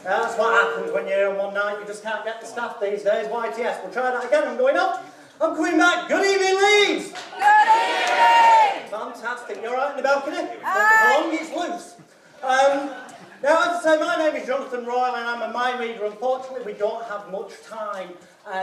That's what happens when you're here on one night. You just can't get the staff these days. YTS. We'll try that again. I'm going up. I'm coming back. Good evening, Leeds. Good evening. Fantastic. You're right in the balcony? As long as it's loose. Now, as I say, my name is Jonathan Royle and I'm a mind reader. Unfortunately, we don't have much time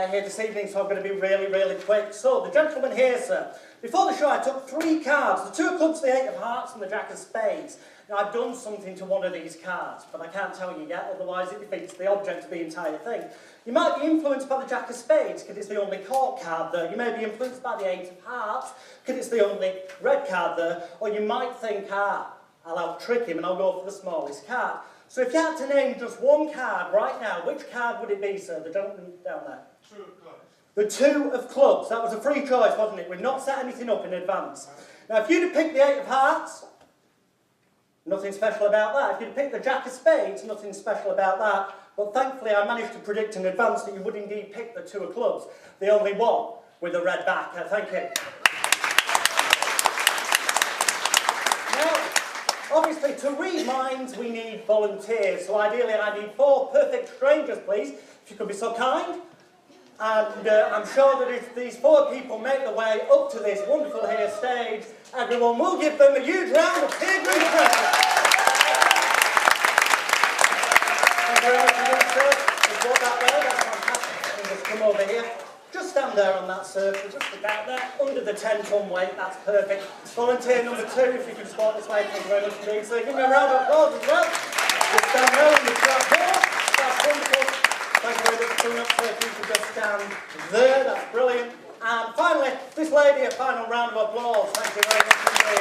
here this evening, so I'm going to be really, really quick. So, the gentleman here, sir, before the show I took 3 cards, the 2 of clubs, the 8 of hearts and the jack of spades. Now, I've done something to one of these cards, but I can't tell you yet, otherwise it defeats the object of the entire thing. You might be influenced by the jack of spades, because it's the only court card there. You may be influenced by the 8 of hearts, because it's the only red card there. Or you might think, I'll out-trick him and I'll go for the smallest card. So if you had to name just one card right now, which card would it be, sir? The gentleman down there. 2 of clubs. The 2 of clubs. That was a free choice, wasn't it? We've not set anything up in advance. Now, if you'd have picked the 8 of hearts, nothing special about that. If you'd have picked the jack of spades, nothing special about that. But thankfully, I managed to predict in advance that you would indeed pick the 2 of clubs. The only one with the red back. Thank you. Obviously, to read minds, we need volunteers. So ideally, I need 4 perfect strangers, please, if you could be so kind. And I'm sure that if these 4 people make their way up to this wonderful here stage, everyone will give them a huge round of peer group applause. Thank you very much indeed, sir. Just walk that way, that's fantastic. And just come over here. Just stand there on that circle, just about there, under the 10-ton weight, that's perfect. Volunteer number 2, if you can spot this way, thank you very much indeed. So give me a round of applause as well. Just stand there on the track here, that's wonderful. Thank you very much for coming up, sir. If you could just stand there, that's brilliant. And finally, this lady, a final round of applause. Thank you very much indeed.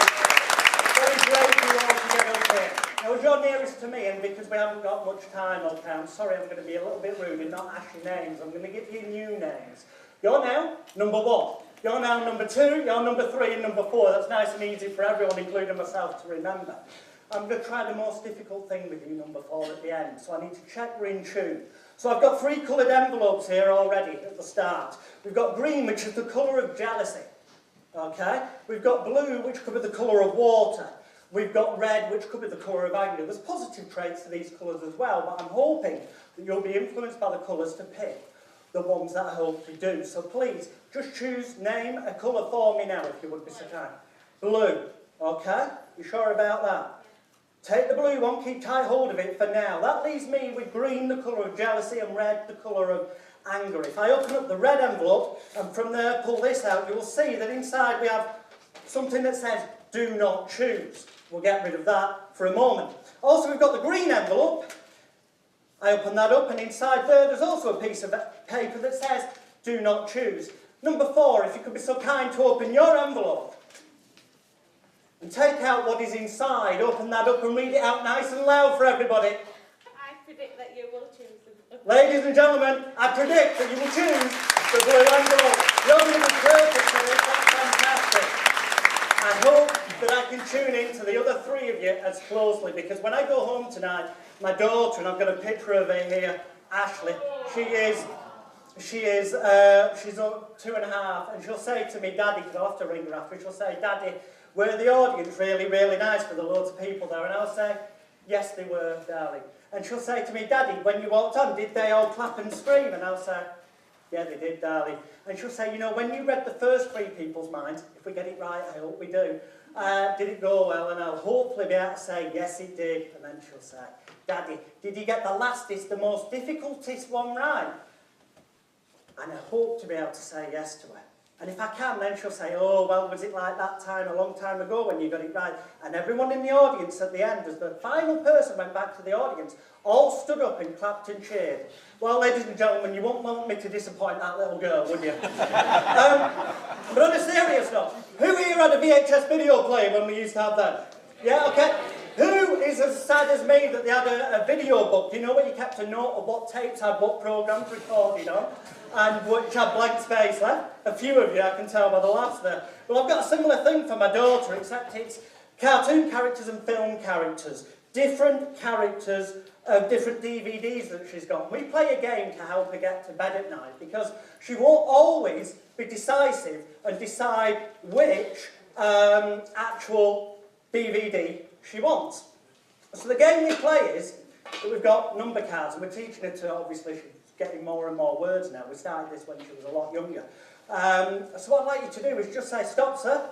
Very brave for you all to get up here. Now, as you're nearest to me, and because we haven't got much time, okay, I'm sorry I'm going to be a little bit rude and not ask you names. I'm going to give you new names. You're now number 1. You're now number 2. You're number 3 and number 4. That's nice and easy for everyone, including myself, to remember. I'm going to try the most difficult thing with you, number 4, at the end. So I need to check we're in tune. So I've got 3 coloured envelopes here already at the start. We've got green, which is the colour of jealousy. Okay? We've got blue, which could be the colour of water. We've got red, which could be the colour of anger. There's positive traits to these colours as well, but I'm hoping that you'll be influenced by the colours to pick the ones that I hope to do. So please, just name a colour for me now, if you would be so kind. Blue, okay? You sure about that? Take the blue one, keep tight hold of it for now. That leaves me with green, the colour of jealousy, and red, the colour of anger. If I open up the red envelope, and from there pull this out, you will see that inside we have something that says, do not choose. We'll get rid of that for a moment. Also, we've got the green envelope. I open that up, and inside there's also a piece of paper that says, do not choose. Number 4, if you could be so kind to open your envelope and take out what is inside. Open that up and read it out nice and loud for everybody. I predict that you will choose the blue. Ladies and gentlemen, I predict that you will choose the blue envelope. You're going to be perfect for this. That's fantastic. I hope that I can tune in to the other 3 of you as closely, because when I go home tonight, my daughter, and I've got a picture of her here, Ashleigh, she's 2.5, and she'll say to me, Daddy, because I'll have to ring her after, she'll say, Daddy, were the audience really, really nice for the loads of people there? And I'll say, yes, they were, darling. And she'll say to me, Daddy, when you walked on, did they all clap and scream? And I'll say, yeah, they did, darling. And she'll say, you know, when you read the first 3 people's minds, if we get it right, I hope we do, did it go well? And I'll hopefully be able to say, yes, it did. And then she'll say, Daddy, did you get the lastest, the most difficultest one right? And I hope to be able to say yes to her. And if I can, then she'll say, oh, well, was it like that time a long time ago when you got it right? And everyone in the audience at the end, as the final person went back to the audience, all stood up and clapped and cheered. Well, ladies and gentlemen, you won't want me to disappoint that little girl, would you? But on a serious note, who here had a VHS video player when we used to have that? Yeah, okay. Who is as sad as me that they had a video book? You know where you kept a note of what tapes had what programmes recorded on, and which had blank space left? A few of you, I can tell by the laughs there. Well, I've got a similar thing for my daughter, except it's cartoon characters and film characters. Different characters of different DVDs that she's got. We play a game to help her get to bed at night, because she won't always be decisive and decide which actual DVD she wants. So the game we play is, that we've got number cards, and we're teaching her to, obviously, she's getting more and more words now. We started this when she was a lot younger. So what I'd like you to do is just say, stop, sir.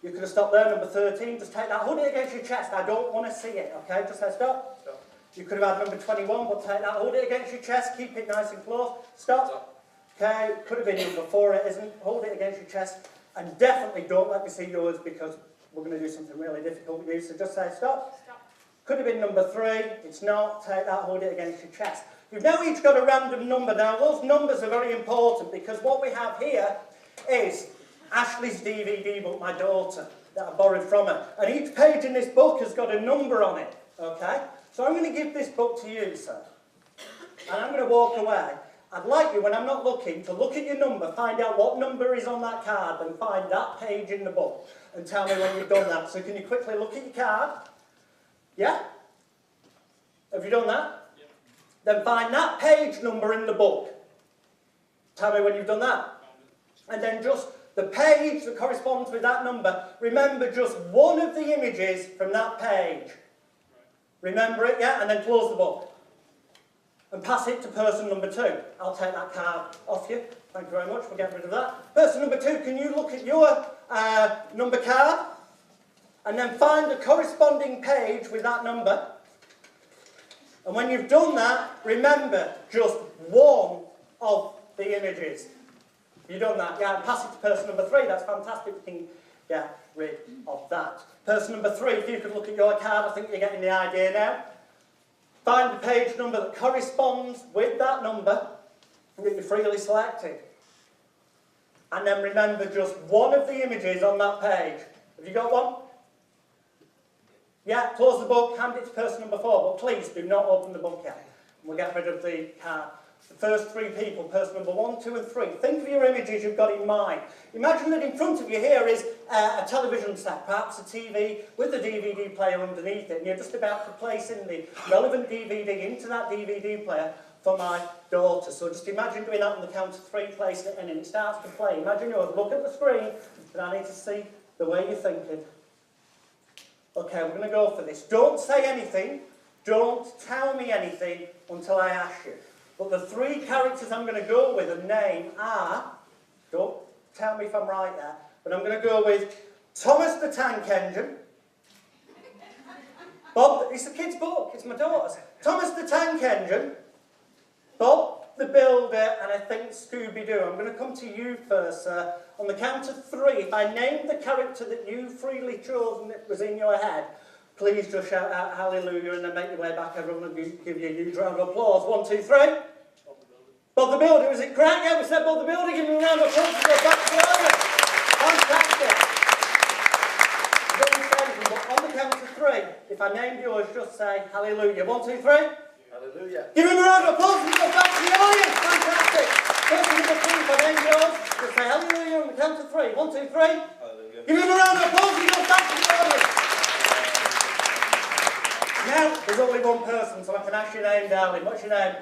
You could have stopped there, number 13. Just take that hoodie against your chest. I don't want to see it, okay? Just say stop. Stop. You could have had number 21, but take that hoodie against your chest. Keep it nice and close. Stop. Stop. Okay, could have been number 4, it isn't. Hold it against your chest. And definitely don't let me see yours because we're going to do something really difficult with you. So just say stop. Stop. Could have been number 3. It's not. Take that, hold it against your chest. You've now each got a random number. Now, those numbers are very important because what we have here is Ashleigh's DVD book, my daughter, that I borrowed from her. And each page in this book has got a number on it, okay? So I'm going to give this book to you, sir. And I'm going to walk away. I'd like you, when I'm not looking, to look at your number, find out what number is on that card, and find that page in the book, and tell me when you've done that. So can you quickly look at your card? Yeah? Have you done that? Yeah. Then find that page number in the book. Tell me when you've done that. And then just the page that corresponds with that number, remember just one of the images from that page. Remember it, yeah? And then close the book. And pass it to person number 2. I'll take that card off you. Thank you very much for getting rid of that. Person number 2, can you look at your number card? And then find the corresponding page with that number. And when you've done that, remember just one of the images. You've done that, yeah, and pass it to person number 3. That's fantastic. We can get rid of that. Person number 3, if you could look at your card, I think you're getting the idea now. Find the page number that corresponds with that number that you freely selected. And then remember just one of the images on that page. Have you got one? Yeah, close the book, hand it to person number 4, but please do not open the book yet. And we'll get rid of the card. The first 3 people, person number 1, 2 and 3. Think of your images you've got in mind. Imagine that in front of you here is a television set, perhaps a TV with a DVD player underneath it, and you're just about to place in the relevant DVD into that DVD player for my daughter. So just imagine doing that on the count of 3, place it in, and it starts to play. Imagine yours, look at the screen, and I need to see the way you're thinking. Okay, we're going to go for this. Don't say anything, don't tell me anything until I ask you. But the 3 characters I'm going to go with and name are, don't tell me if I'm right there, but I'm going to go with Thomas the Tank Engine, Bob, it's a kid's book, it's my daughter's, Thomas the Tank Engine, Bob the Builder, and I think Scooby-Doo. I'm going to come to you first, sir. On the count of 3, if I name the character that you freely chose and it was in your head, please just shout out hallelujah and then make your way back. Everyone will give you a huge round of applause. 1, 2, 3. Bob the Builder. Was it correct? Yeah, we said Bob the Builder. Give him a round of applause to go back to the audience. Fantastic. But on the count of 3, if I named yours, just say hallelujah. 1, 2, 3. Hallelujah. Give him a round of applause and go back to the audience. Fantastic. Person number 3, if I named yours, just say hallelujah on the count of 3. 1, 2, 3. Hallelujah. Give him a round of applause and go back to the audience. Now, there's only one person, so I can ask your name, darling. What's your name?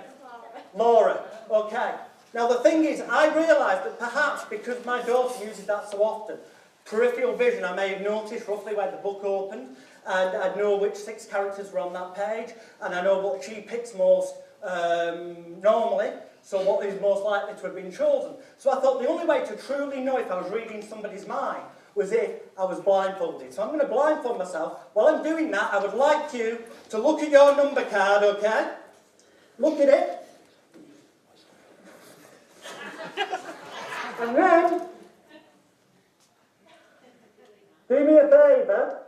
Laura. Okay. Now, the thing is, I realised that perhaps because my daughter uses that so often, peripheral vision, I may have noticed roughly where the book opened, and I'd know which 6 characters were on that page, and I know what she picks most normally, so what is most likely to have been chosen. So I thought the only way to truly know if I was reading somebody's mind was if I was blindfolded. So I'm going to blindfold myself. While I'm doing that, I would like you to look at your number card, okay? Look at it. And then, do me a favour,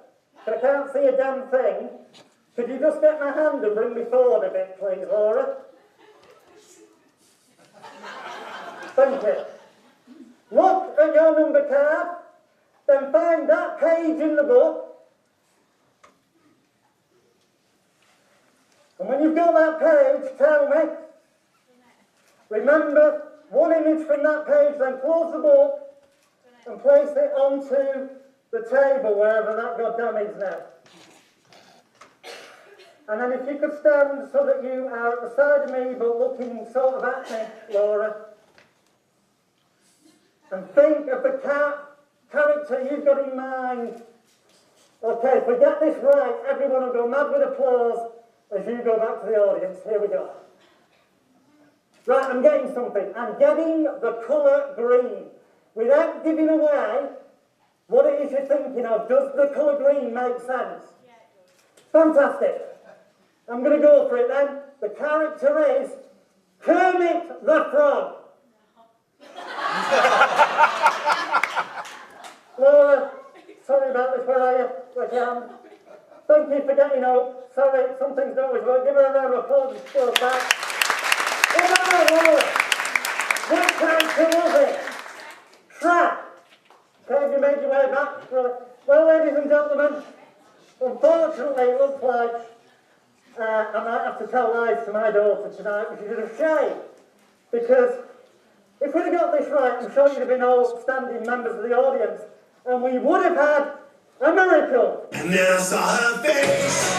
because I can't see a damn thing. Could you just get my hand and bring me forward a bit, please, Laura? Thank you. Look at your number card. Then find that page in the book. And when you've got that page, tell me. Remember, one image from that page, then close the book and place it onto the table, wherever that goddamn is now. And then if you could stand so that you are at the side of me, but looking sort of at me, Laura. And think of the character you've got in mind. Okay, if we get this right, everyone will go mad with applause as you go back to the audience. Here we go. Right, I'm getting something. I'm getting the colour green. Without giving away what it is you're thinking of, does the colour green make sense? Yeah, it does. Fantastic. I'm going to go for it then. The character is Kermit the Frog. Laura, sorry about this, where are you? Where's your hand? Thank you for getting up. Sorry, some things don't always work. Give her a round of applause and still back. Come on, Laura. What character was it? Trap. Okay, have you made your way back? Well, ladies and gentlemen, unfortunately, it looks like I might have to tell lies to my daughter tonight, which is a shame. Because if we'd have got this right, I'm sure you'd have been all standing members of the audience, and we would have had a miracle. And then I saw her face.